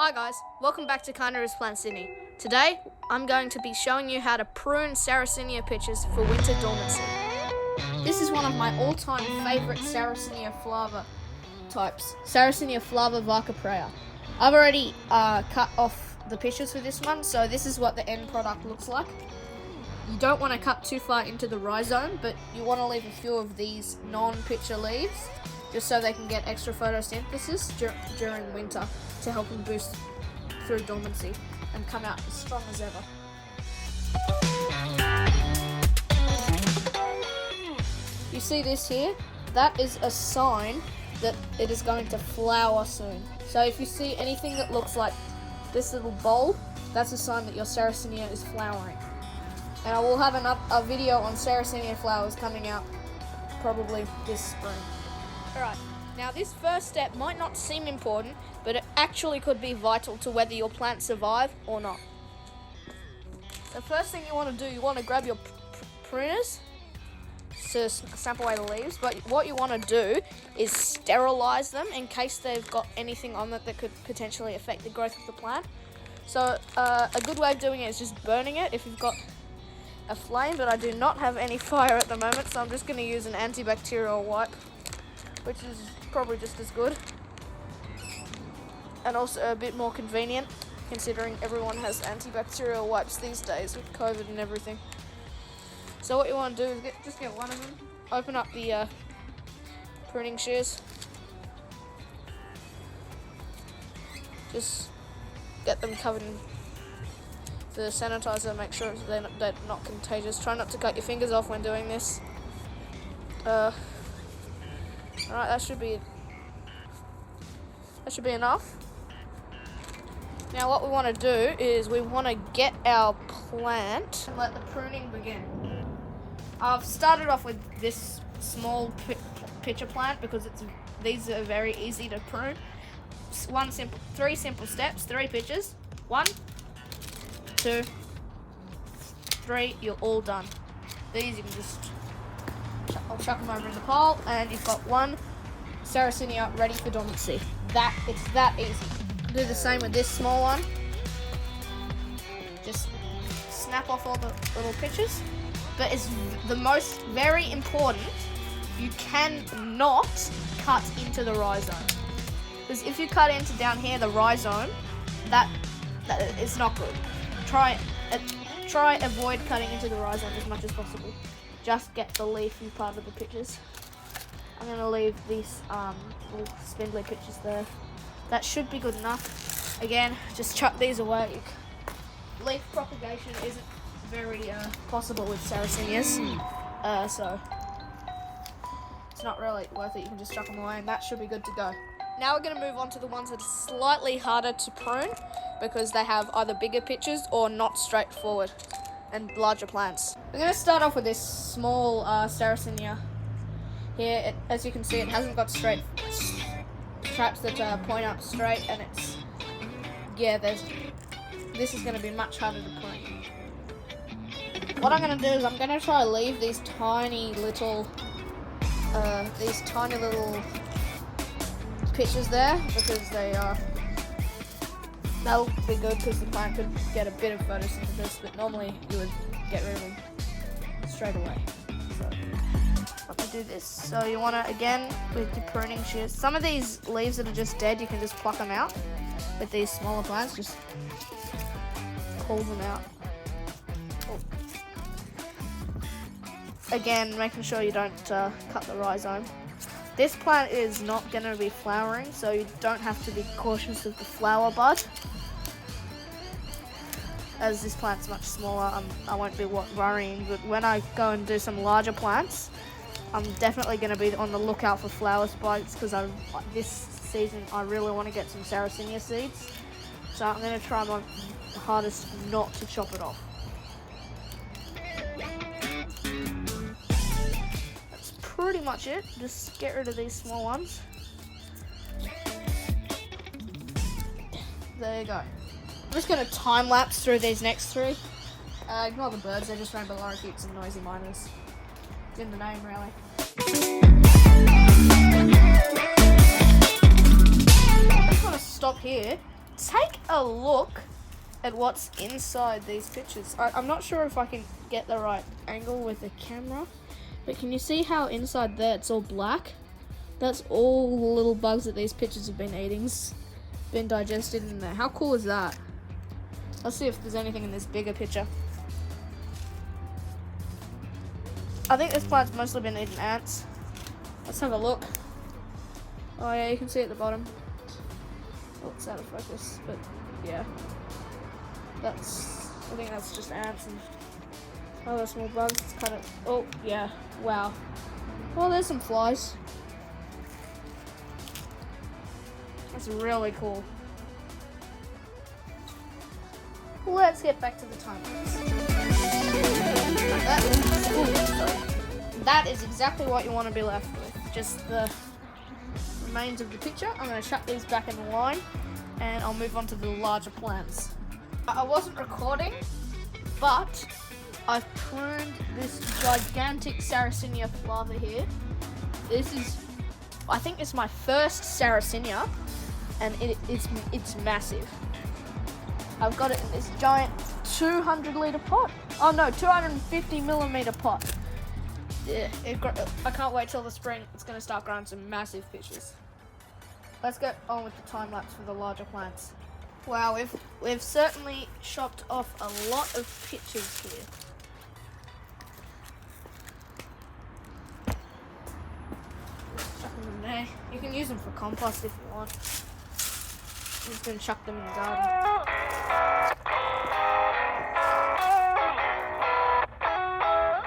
Hi guys, welcome back to Carnivorous Plant Sydney. Today, I'm going to be showing you how to prune Sarracenia pitches for winter dormancy. This is one of my all-time favourite Sarracenia flava types, Sarracenia flava vacaprea. I've already cut off the pitches for this one, so this is what the end product looks like. You don't want to cut too far into the rhizome, but you want to leave a few of these non-pitcher leaves, just so they can get extra photosynthesis during winter to help them boost through dormancy and come out as strong as ever. You see this here? That is a sign that it is going to flower soon. So if you see anything that looks like this little bowl, that's a sign that your Sarracenia is flowering. And I will have a video on Sarracenia flowers coming out probably this spring. Alright, now this first step might not seem important, but it actually could be vital to whether your plants survive or not. The first thing you want to do, you want to grab your pruners to snap away the leaves, but what you want to do is sterilize them in case they've got anything on it that could potentially affect the growth of the plant. So a good way of doing it is just burning it if you've got a flame, but I do not have any fire at the moment, so I'm just going to use an antibacterial wipe, which is probably just as good and also a bit more convenient considering everyone has antibacterial wipes these days with COVID and everything. So what you want to do is just get one of them, open up the pruning shears, just get them covered in the sanitizer, make sure they're not contagious. Try not to cut your fingers off when doing this. Alright, that should be enough. Now what we want to do is we want to get our plant and let the pruning begin. I've started off with this small pitcher plant because these are very easy to prune. Three simple steps, 3 pitches. 1, 2, 3, you're all done. These you can just I'll chuck them over in the pile, and you've got one Sarracenia ready for dormancy. It's that easy. Do the same with this small one. Just snap off all the little pitches. But it's very important, you cannot cut into the rhizome. Because if you cut into down here, the rhizome, that is not good. Try avoid cutting into the rhizome as much as possible. Just get the leafy part of the pitches. I'm going to leave these little spindly pitches there. That should be good enough. Again, just chuck these away. Leaf propagation isn't very possible with Sarracenias, so it's not really worth it. You can just chuck them away and that should be good to go. Now we're going to move on to the ones that are slightly harder to prune because they have either bigger pitches or not straightforward and larger plants. We're going to start off with this small Sarracenia. Here, as you can see, it hasn't got straight straps that point up straight, and this is going to be much harder to prune. What I'm going to do is I'm going to try to leave these tiny little pitches there because that'll be good because the plant could get a bit of photosynthesis, but normally you would get rid of them straight away. So let me do this. So you want to, again, with your pruning shears, some of these leaves that are just dead, you can just pluck them out. With these smaller plants, just pull them out. Oh. Again, making sure you don't cut the rhizome. This plant is not going to be flowering, so you don't have to be cautious of the flower bud. As this plant's much smaller, I won't be worrying, but when I go and do some larger plants, I'm definitely going to be on the lookout for flower spikes because this season I really want to get some Sarracenia seeds. So I'm going to try my hardest not to chop it off. That's pretty much it. Just get rid of these small ones. There you go. I'm just going to time lapse through these next 3. Ignore the birds, they're just rainbow lorikeets and noisy miners. It's in the name, really. I just want to stop here take a look at what's inside these pictures. I'm not sure if I can get the right angle with the camera, but can you see how inside there it's all black? That's all the little bugs that these pictures have been eating. Been digested in there. How cool is that? Let's see if there's anything in this bigger picture. I think this plant's mostly been eating ants. Let's have a look. Oh yeah, you can see at the bottom. Oh, it's out of focus, but yeah. I think that's just ants and other small bugs. It's kind of, oh yeah, wow. Well, there's some flies. That's really cool. Let's get back to the time lapse. That is exactly what you want to be left with. Just the remains of the picture. I'm going to chuck these back in the line and I'll move on to the larger plants. I wasn't recording, but I've pruned this gigantic Sarracenia flava here. This is, I think it's my first Sarracenia, and it's massive. I've got it in this giant 200-litre pot. Oh no, 250-millimetre pot. Yeah, I can't wait till the spring. It's going to start growing some massive pitches. Let's go on with the time lapse for the larger plants. Wow, we've certainly chopped off a lot of pitches here. Chuck them in there. You can use them for compost if you want. I'm just going to chuck them in the garden.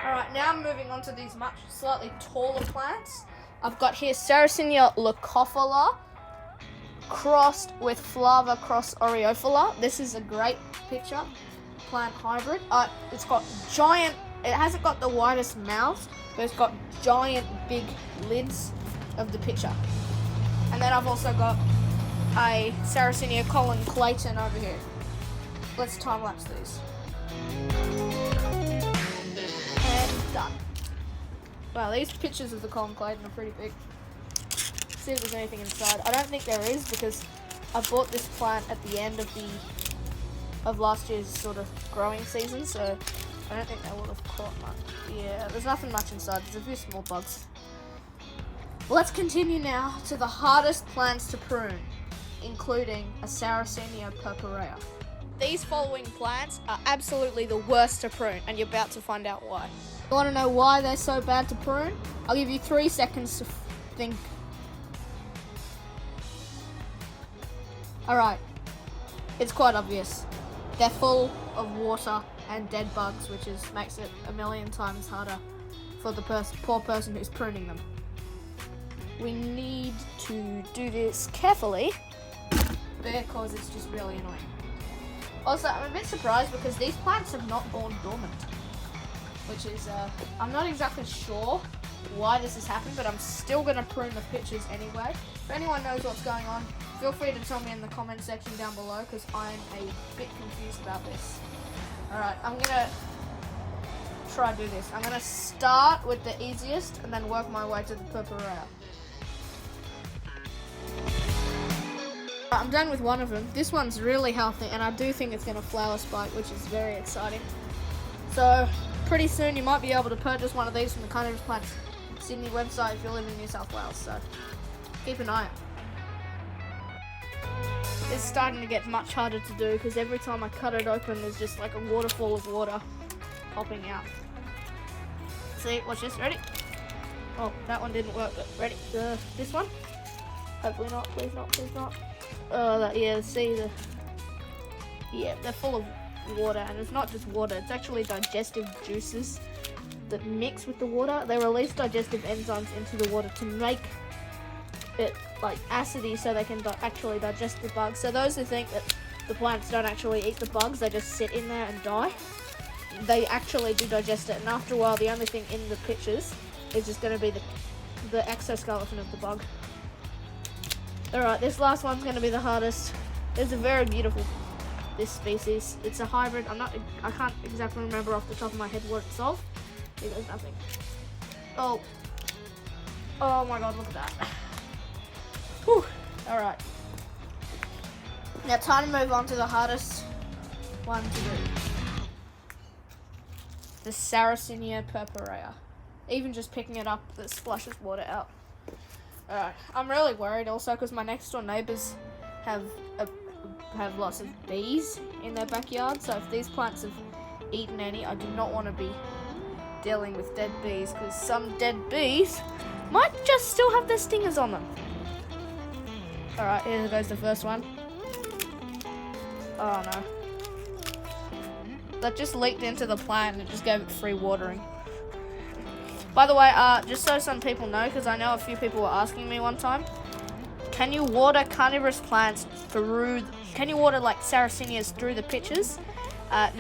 Alright, now I'm moving on to these much slightly taller plants. I've got here Sarracenia leucophila crossed with Flava cross Oreophylla. This is a great picture. Plant hybrid. It's got giant, it hasn't got the widest mouth, but it's got giant big lids of the picture. And then I've also got a Sarracenia Colin Clayton over here. Let's time lapse these. And done. Wow, these pictures of the Colin Clayton are pretty big. Let's see if there's anything inside. I don't think there is because I bought this plant at the end of last year's sort of growing season, so I don't think they would have caught much. Yeah, there's nothing much inside. There's a few small bugs. Let's continue now to the hardest plants to prune, including a Sarracenia purpurea. These following plants are absolutely the worst to prune, and you're about to find out why. You want to know why they're so bad to prune? I'll give you 3 seconds to think. Alright, it's quite obvious. They're full of water and dead bugs, which makes it a million times harder for the poor person who's pruning them. We need to do this carefully because it's just really annoying. Also, I'm a bit surprised because these plants have not gone dormant, which is, I'm not exactly sure why this has happened, but I'm still going to prune the pitches anyway. If anyone knows what's going on, feel free to tell me in the comment section down below because I'm a bit confused about this. Alright, I'm going to try to do this. I'm going to start with the easiest and then work my way to the purpurea. I'm done with one of them. This one's really healthy and I do think it's going to flower spike, which is very exciting. So pretty soon you might be able to purchase one of these from the Carnivorous Plants Sydney website if you live in New South Wales, so keep an eye out. It's starting to get much harder to do because every time I cut it open there's just like a waterfall of water popping out. See, watch this, ready? Oh, that one didn't work, but ready? This one? Hopefully not, please not, please not. Oh, yeah, see, yeah, they're full of water, and it's not just water, it's actually digestive juices that mix with the water. They release digestive enzymes into the water to make it like acidy so they can actually digest the bugs. So those who think that the plants don't actually eat the bugs, they just sit in there and die, they actually do digest it, and after a while the only thing in the pitchers is just going to be the exoskeleton of the bug. Alright, this last one's going to be the hardest. It's a very beautiful, this species. It's a hybrid. I can't exactly remember off the top of my head what it's of. There's nothing. Oh my god, look at that. Whew. Alright. Now time to move on to the hardest one to do. The Sarracenia purpurea. Even just picking it up, that splashes water out. Alright, I'm really worried also because my next door neighbours have lots of bees in their backyard. So if these plants have eaten any, I do not want to be dealing with dead bees because some dead bees might just still have their stingers on them. Alright, here goes the first one. Oh no. That just leaked into the plant and it just gave it free watering. By the way, just so some people know, because I know a few people were asking me one time, can you water carnivorous plants through, can you water like Sarracenias through the pitches?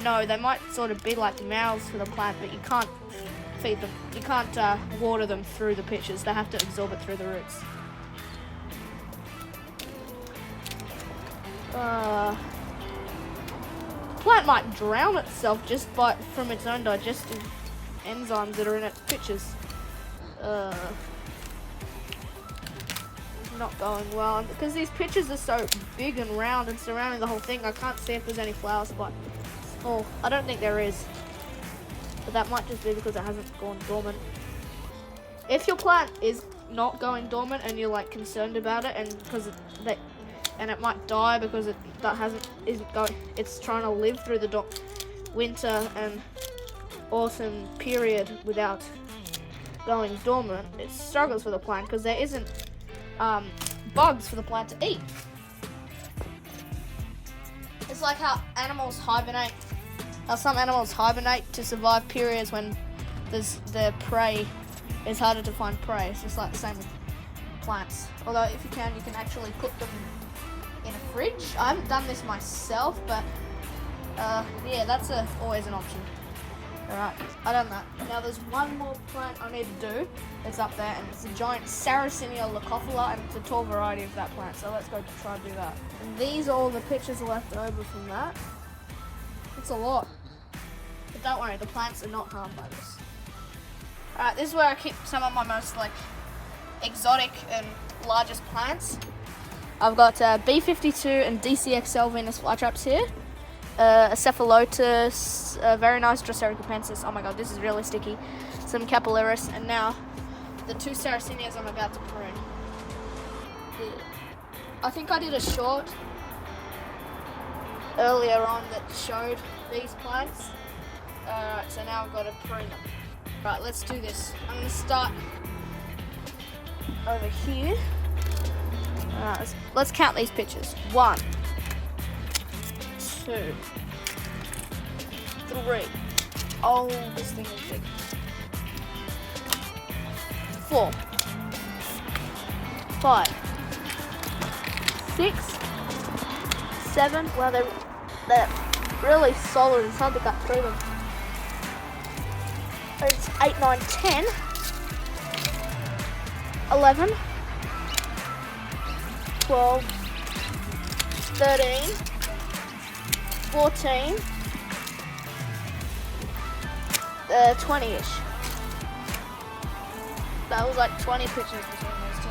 No, they might sort of be like mouths for the plant, but you can't feed them, you can't water them through the pitches. They have to absorb it through the roots. Plant might drown itself just from its own digestive enzymes that are in its pitches. Not going well, and because these pitches are so big and round and surrounding the whole thing, I can't see if there's any flowers, but I don't think there is. But that might just be because it hasn't gone dormant. If your plant is not going dormant and you're like concerned about it, and because and it might die because it's trying to live through the winter and autumn period without going dormant, it struggles for the plant because there isn't bugs for the plant to eat. It's like how animals hibernate, how some animals hibernate to survive periods when their prey is harder to find prey. It's just like the same with plants. Although if you can actually put them in a fridge. I haven't done this myself, but yeah, that's always an option. Alright, I've done that. Now there's one more plant I need to do. It's up there, and it's a giant Sarracenia leucophila, and it's a tall variety of that plant. So let's go try and do that. And these are all the pictures left over from that. It's a lot. But don't worry, the plants are not harmed by this. Alright, this is where I keep some of my most like exotic and largest plants. I've got B52 and DCXL Venus flytraps here. A cephalotus, a very nice Drosera capensis. Oh my god, this is really sticky. Some capillaris, and now the two Sarracenias I'm about to prune. I think I did a short earlier on that showed these plants. Alright, so now I've got to prune them. Right, let's do this. I'm going to start over here. Alright, let's count these pictures. 1, 2, 3. Oh, this thing is big. 4, 5, 6, 7. Well, they're really solid. It's hard to cut through them. It's 8, 9, 10, 11, 12, 13, 14, 20-ish. That was like 20 pictures between those two.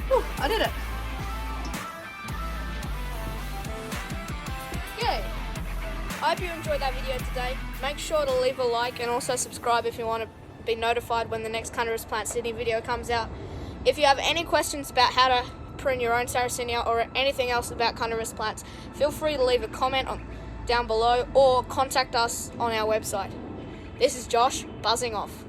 Whew, I did it. Yay. I hope you enjoyed that video today. Make sure to leave a like and also subscribe if you want to be notified when the next Carnivorous Plant Sydney video comes out. If you have any questions about how to prune your own Sarracenia or anything else about carnivorous plants, feel free to leave a comment down below or contact us on our website. This is Josh, buzzing off.